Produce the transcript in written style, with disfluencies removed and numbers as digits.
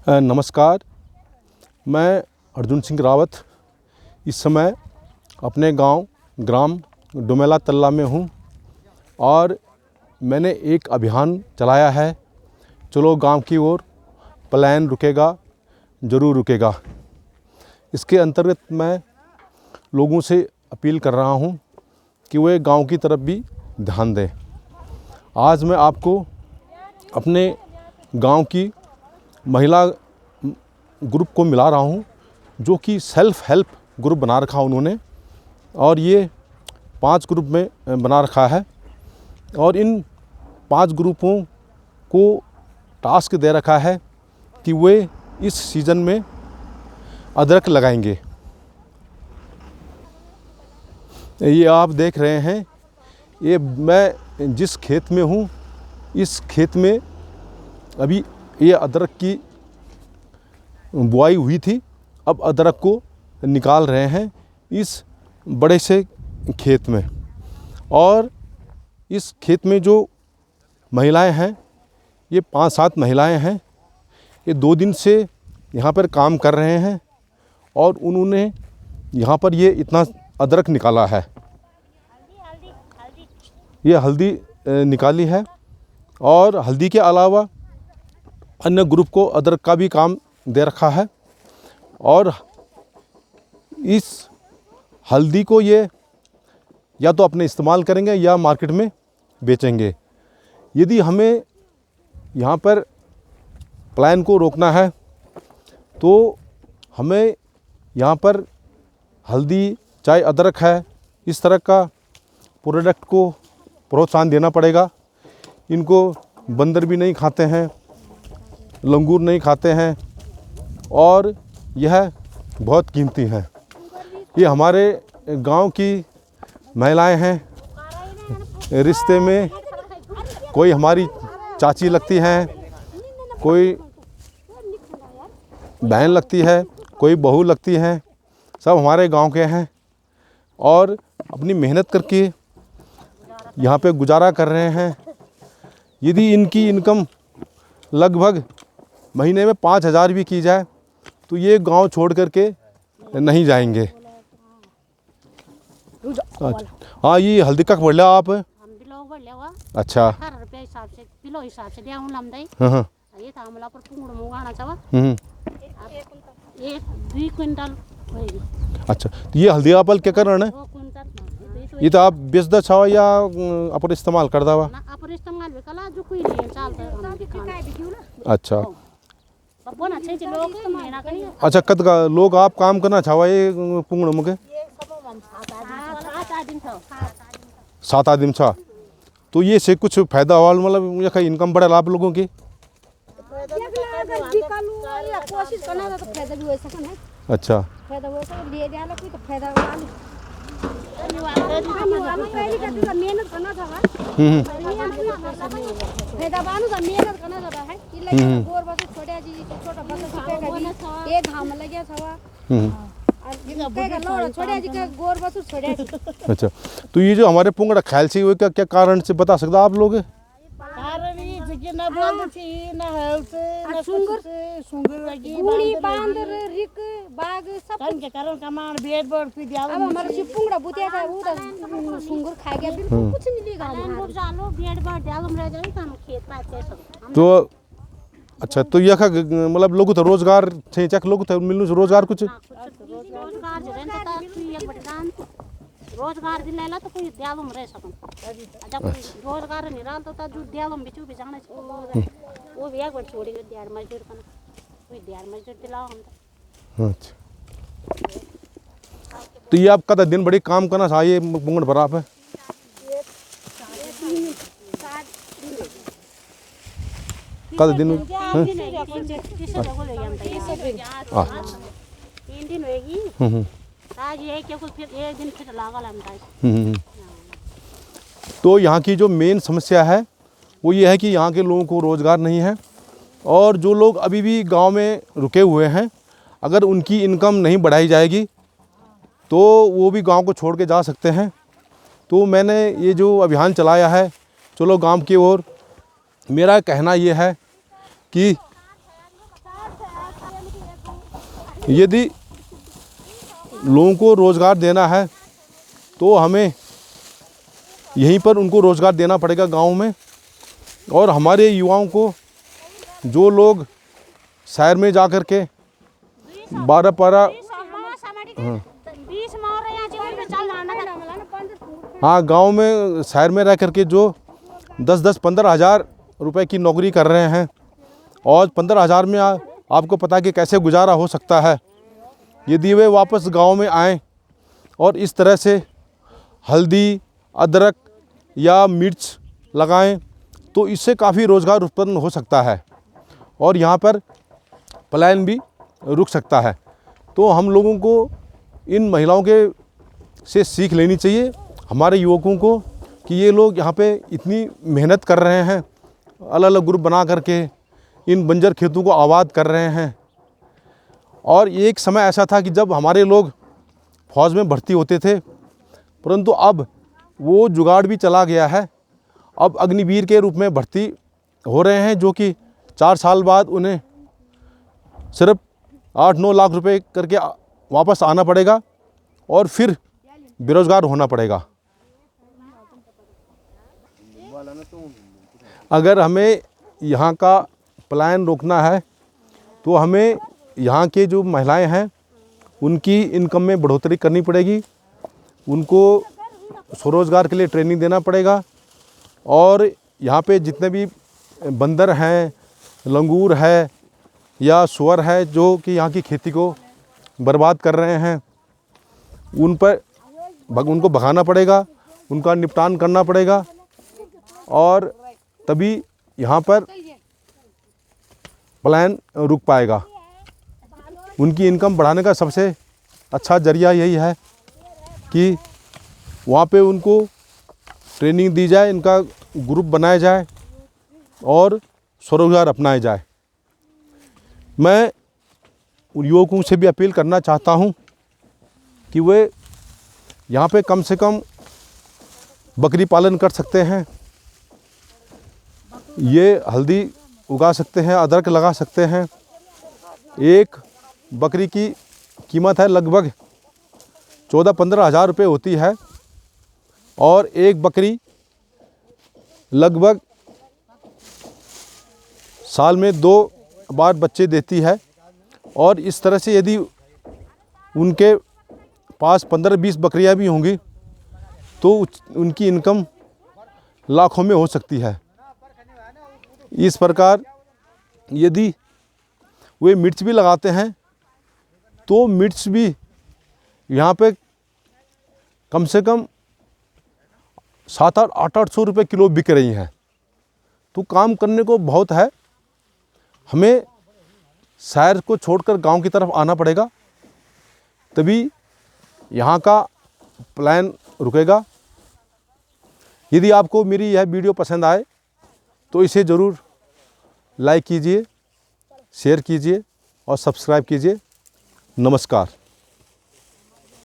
नमस्कार, मैं अर्जुन सिंह रावत इस समय अपने गांव ग्राम डुमेला तल्ला में हूं और मैंने एक अभियान चलाया है, चलो गांव की ओर, पलायन रुकेगा ज़रूर रुकेगा। इसके अंतर्गत मैं लोगों से अपील कर रहा हूं कि वे गांव की तरफ भी ध्यान दें। आज मैं आपको अपने गांव की महिला ग्रुप को मिला रहा हूं, जो कि सेल्फ हेल्प ग्रुप बना रखा उन्होंने, और ये 5 ग्रुप में बना रखा है। और इन 5 ग्रुपों को टास्क दे रखा है कि वे इस सीज़न में अदरक लगाएंगे। ये आप देख रहे हैं, ये मैं जिस खेत में हूँ, इस खेत में अभी ये अदरक की बुआई हुई थी। अब अदरक को निकाल रहे हैं इस बड़े से खेत में। और इस खेत में जो महिलाएं हैं, ये 5-7 महिलाएं हैं। ये 2 दिन से यहाँ पर काम कर रहे हैं और उन्होंने यहाँ पर ये इतना अदरक निकाला है। ये हल्दी निकाली है और हल्दी के अलावा अन्य ग्रुप को अदरक का भी काम दे रखा है। और इस हल्दी को ये या तो अपने इस्तेमाल करेंगे या मार्केट में बेचेंगे। यदि हमें यहाँ पर पलायन को रोकना है तो हमें यहाँ पर हल्दी, चाहे अदरक है, इस तरह का प्रोडक्ट को प्रोत्साहन देना पड़ेगा। इनको बंदर भी नहीं खाते हैं, लंगूर नहीं खाते हैं और यह बहुत कीमती हैं। ये हमारे गांव की महिलाएं हैं। रिश्ते में कोई हमारी चाची लगती हैं, कोई बहन लगती है, कोई बहू लगती हैं, सब हमारे गांव के हैं और अपनी मेहनत करके यहाँ पे गुजारा कर रहे हैं। यदि इनकी इनकम लगभग महीने में 5,000 भी की जाए तो ये गांव छोड़ करके नहीं जाएंगे। हाँ, ये हल्दी का बढ़ लिया आप? अच्छा। अच्छा, तो ये हल्दी आपल क्या कर रहे हैं? ये तो आप बेच द छावा या अपन इस्तेमाल कर दावा? अच्छा अच्छा, कद का लोग आप काम करना चाहवा ये पुंगड़ मुके 7 आदमी छा, तो ये से कुछ फायदा हुआ, मतलब ये कहीं इनकम बढ़ा आप लोगों की? अच्छा, अच्छा, तो ये जो हमारे पुंगड़ा ख्याल से वो क्या कारण से बता सकता आप लोग? तो अच्छा, तो यह मतलब लोग तो रोजगार थे, चक लोग थे मिलने से रोजगार कुछ रोजगार दिलायला तो कोई द्यालम रह सकन। जब रोजगार निराल तो जो द्यालम बिचू बिजाने वो भी एक बार छोड़ी गई दिहाड़ मजदूर करना, कोई दिहाड़ मजदूर दिलाओ हम। अच्छा, तो ये आपका दिन बड़ी काम करना चाहिए पुंगड़ पर आप है? कल दिन 3 दिन होगी। आज एक दिन फिर लागल। तो यहाँ की जो मेन समस्या है वो ये है कि यहाँ के लोगों को रोज़गार नहीं है और जो लोग अभी भी गांव में रुके हुए हैं, अगर उनकी इनकम नहीं बढ़ाई जाएगी तो वो भी गांव को छोड़ के जा सकते हैं। तो मैंने ये जो अभियान चलाया है चलो गांव की ओर, मेरा कहना ये है कि यदि लोगों को रोज़गार देना है तो हमें यहीं पर उनको रोज़गार देना पड़ेगा गांव में। और हमारे युवाओं को, जो लोग शहर में जा कर के 12-12 हाँ गांव में शहर में रह कर के जो 10-10, 15,000 रुपए की नौकरी कर रहे हैं और 15,000 में आपको पता है कि कैसे गुजारा हो सकता है। यदि वे वापस गांव में आएँ और इस तरह से हल्दी, अदरक या मिर्च लगाएं तो इससे काफ़ी रोज़गार उत्पन्न हो सकता है और यहाँ पर पलायन भी रुक सकता है। तो हम लोगों को इन महिलाओं के से सीख लेनी चाहिए, हमारे युवकों को, कि ये लोग यहाँ पे इतनी मेहनत कर रहे हैं, अलग अलग ग्रुप बना करके इन बंजर खेतों को आबाद कर रहे हैं। और एक समय ऐसा था कि जब हमारे लोग फौज में भर्ती होते थे, परंतु अब वो जुगाड़ भी चला गया है। अब अग्निवीर के रूप में भर्ती हो रहे हैं, जो कि 4 साल बाद उन्हें सिर्फ 8-9 लाख रुपए करके वापस आना पड़ेगा और फिर बेरोज़गार होना पड़ेगा। अगर हमें यहाँ का पलायन रोकना है तो हमें यहाँ के जो महिलाएं हैं उनकी इनकम में बढ़ोतरी करनी पड़ेगी, उनको स्वरोज़गार के लिए ट्रेनिंग देना पड़ेगा। और यहाँ पे जितने भी बंदर हैं, लंगूर है या सुअर है जो कि यहाँ की खेती को बर्बाद कर रहे हैं, उनको भगाना पड़ेगा, उनका निपटान करना पड़ेगा और तभी यहाँ पर पलायन रुक पाएगा। उनकी इनकम बढ़ाने का सबसे अच्छा जरिया यही है कि वहाँ पे उनको ट्रेनिंग दी जाए, इनका ग्रुप बनाया जाए और स्वरोज़गार अपनाया जाए। मैं उन युवकों से भी अपील करना चाहता हूँ कि वे यहाँ पे कम से कम बकरी पालन कर सकते हैं, ये हल्दी उगा सकते हैं, अदरक लगा सकते हैं। एक बकरी की कीमत है लगभग 14-15 हज़ार रुपये होती है और एक बकरी लगभग साल में 2 बार बच्चे देती है। और इस तरह से यदि उनके पास 15-20 बकरियां भी होंगी तो उनकी इनकम लाखों में हो सकती है। इस प्रकार यदि वे मिर्च भी लगाते हैं तो मिर्च भी यहाँ पे कम से कम 700-800 रुपये किलो बिक रही हैं। तो काम करने को बहुत है, हमें शहर को छोड़कर गांव की तरफ आना पड़ेगा, तभी यहाँ का पलायन रुकेगा। यदि आपको मेरी यह वीडियो पसंद आए तो इसे ज़रूर लाइक कीजिए, शेयर कीजिए और सब्सक्राइब कीजिए। नमस्कार।